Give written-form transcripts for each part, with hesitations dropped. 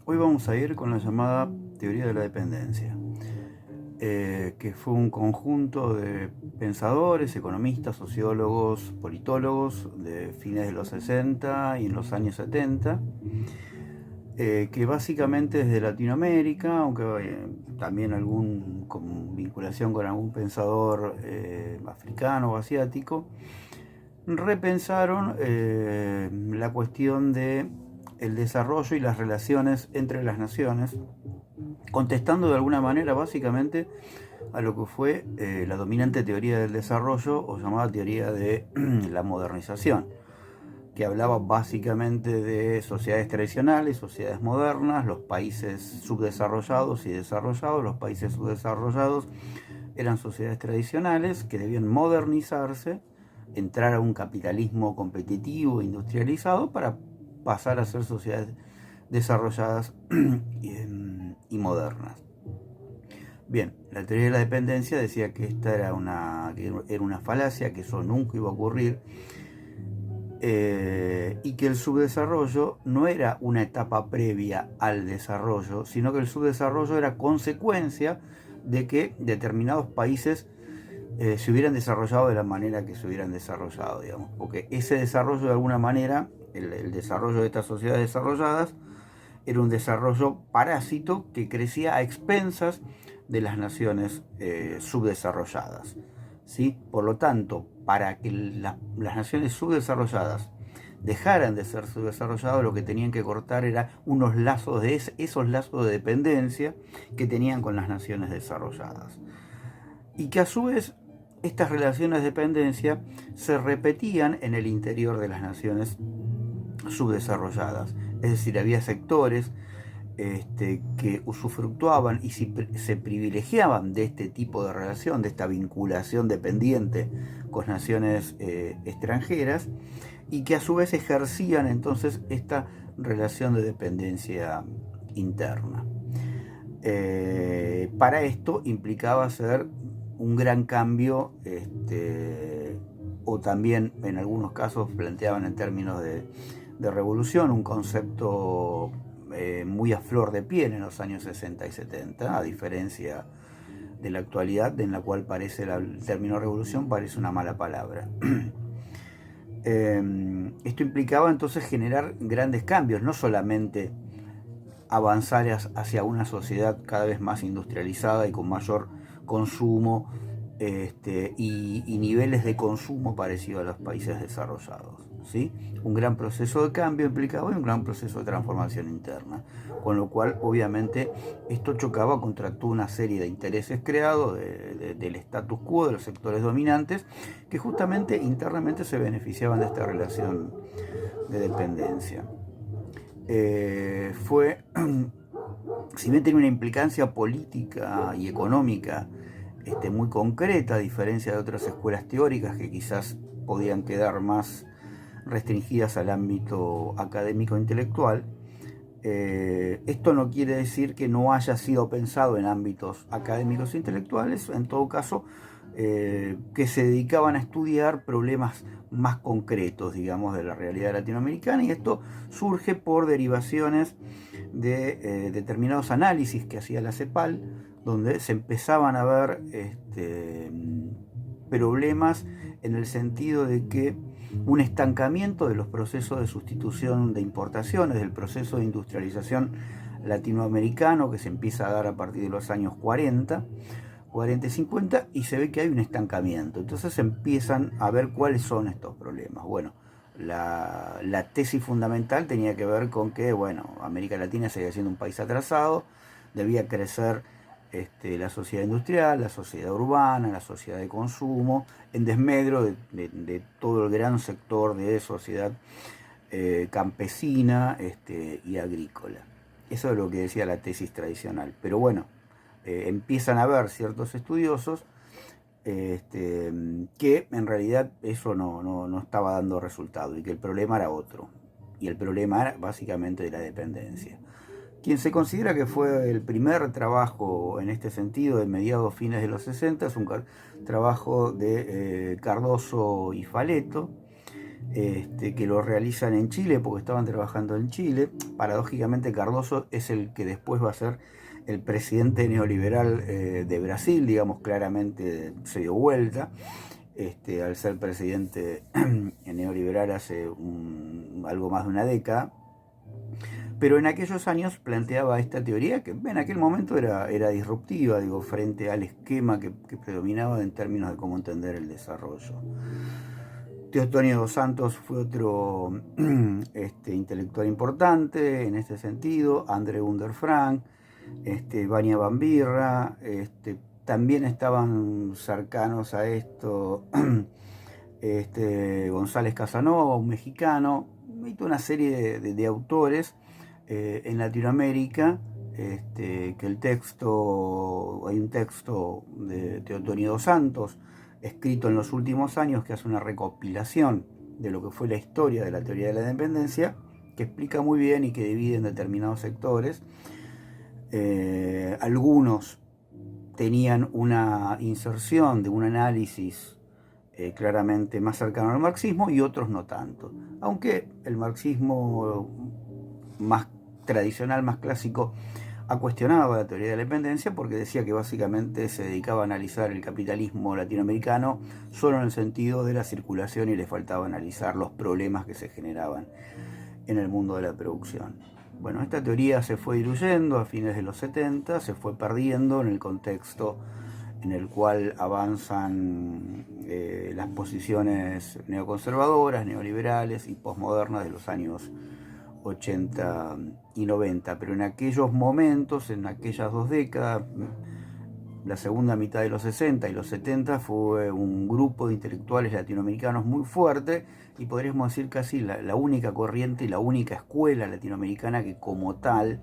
Hoy vamos a ir con la llamada teoría de la dependencia, que fue un conjunto de pensadores, economistas, sociólogos, politólogos de fines de los 60 y en los años 70, que básicamente desde Latinoamérica, aunque también con vinculación con algún pensador africano o asiático, repensaron la cuestión de el desarrollo y las relaciones entre las naciones, contestando de alguna manera básicamente a lo que fue la dominante teoría del desarrollo o llamada teoría de la modernización, que hablaba básicamente de sociedades tradicionales, sociedades modernas, los países subdesarrollados y desarrollados. Los países subdesarrollados eran sociedades tradicionales que debían modernizarse, entrar a un capitalismo competitivo, industrializado, para pasar a ser sociedades desarrolladas y modernas. Bien, la teoría de la dependencia decía que esta era una falacia, que eso nunca iba a ocurrir, y que el subdesarrollo no era una etapa previa al desarrollo, sino que el subdesarrollo era consecuencia de que determinados países se hubieran desarrollado de la manera que se hubieran desarrollado, digamos, porque ese desarrollo de alguna manera, el desarrollo de estas sociedades desarrolladas, era un desarrollo parásito que crecía a expensas de las naciones subdesarrolladas, ¿sí? Por lo tanto, para que las naciones subdesarrolladas dejaran de ser subdesarrollados, lo que tenían que cortar era esos lazos de dependencia que tenían con las naciones desarrolladas. Y que a su vez estas relaciones de dependencia se repetían en el interior de las naciones subdesarrolladas. Es decir, había sectores que usufructuaban y se privilegiaban de este tipo de relación, de esta vinculación dependiente con naciones extranjeras, y que a su vez ejercían entonces esta relación de dependencia interna. Para esto implicaba hacer un gran cambio, o también en algunos casos planteaban en términos de revolución, un concepto muy a flor de piel en los años 60 y 70, a diferencia de la actualidad, en la cual el término revolución parece una mala palabra. Esto implicaba entonces generar grandes cambios, no solamente avanzar hacia una sociedad cada vez más industrializada y con mayor consumo, y niveles de consumo parecidos a los países desarrollados, ¿sí? Un gran proceso de cambio implicaba y un gran proceso de transformación interna, con lo cual obviamente esto chocaba contra toda una serie de intereses creados del status quo, de los sectores dominantes, que justamente internamente se beneficiaban de esta relación de dependencia. Fue, si bien tiene una implicancia política y económica muy concreta, a diferencia de otras escuelas teóricas que quizás podían quedar más restringidas al ámbito académico e intelectual, esto no quiere decir que no haya sido pensado en ámbitos académicos e intelectuales, en todo caso, que se dedicaban a estudiar problemas más concretos, digamos, de la realidad latinoamericana, y esto surge por derivaciones de determinados análisis que hacía la CEPAL, donde se empezaban a ver problemas en el sentido de que un estancamiento de los procesos de sustitución de importaciones, del proceso de industrialización latinoamericano que se empieza a dar a partir de los años 40 y 50, y se ve que hay un estancamiento. Entonces empiezan a ver cuáles son estos problemas. Bueno, la tesis fundamental tenía que ver con que, bueno, América Latina seguía siendo un país atrasado, debía crecer la sociedad industrial, la sociedad urbana, la sociedad de consumo, en desmedro de todo el gran sector de sociedad campesina y agrícola. Eso es lo que decía la tesis tradicional. Pero bueno, empiezan a haber ciertos estudiosos que en realidad eso no estaba dando resultado y que el problema era otro. Y el problema era básicamente de la dependencia. Quien se considera que fue el primer trabajo en este sentido de mediados fines de los 60 es un trabajo de Cardoso y Faleto, que lo realizan en Chile porque estaban trabajando en Chile. Paradójicamente Cardoso es el que después va a ser el presidente neoliberal de Brasil, digamos, claramente se dio vuelta. Al ser presidente neoliberal hace algo más de una década, pero en aquellos años planteaba esta teoría que en aquel momento era disruptiva, digo, frente al esquema que predominaba en términos de cómo entender el desarrollo. Teotonio dos Santos fue otro intelectual importante en este sentido, André Underfrank, Vania Bambirra, también estaban cercanos a esto González Casanova, un mexicano, y toda una serie de autores en Latinoamérica, que el texto, hay un texto de Teotonio dos Santos, escrito en los últimos años, que hace una recopilación de lo que fue la historia de la teoría de la dependencia, que explica muy bien y que divide en determinados sectores. Algunos tenían una inserción de un análisis claramente más cercano al marxismo y otros no tanto. Aunque el marxismo más tradicional, más clásico, cuestionaba la teoría de la dependencia porque decía que básicamente se dedicaba a analizar el capitalismo latinoamericano solo en el sentido de la circulación y le faltaba analizar los problemas que se generaban en el mundo de la producción. Bueno, esta teoría se fue diluyendo a fines de los 70, se fue perdiendo en el contexto en el cual avanzan las posiciones neoconservadoras, neoliberales y posmodernas de los años 80 y 90, pero en aquellos momentos, en aquellas dos décadas, la segunda mitad de los 60 y los 70, fue un grupo de intelectuales latinoamericanos muy fuerte y podríamos decir casi la única corriente y la única escuela latinoamericana que como tal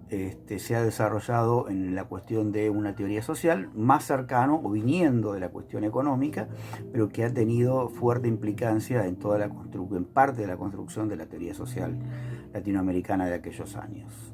se ha desarrollado en la cuestión de una teoría social más cercano o viniendo de la cuestión económica, pero que ha tenido fuerte implicancia en toda en parte de la construcción de la teoría social latinoamericana de aquellos años.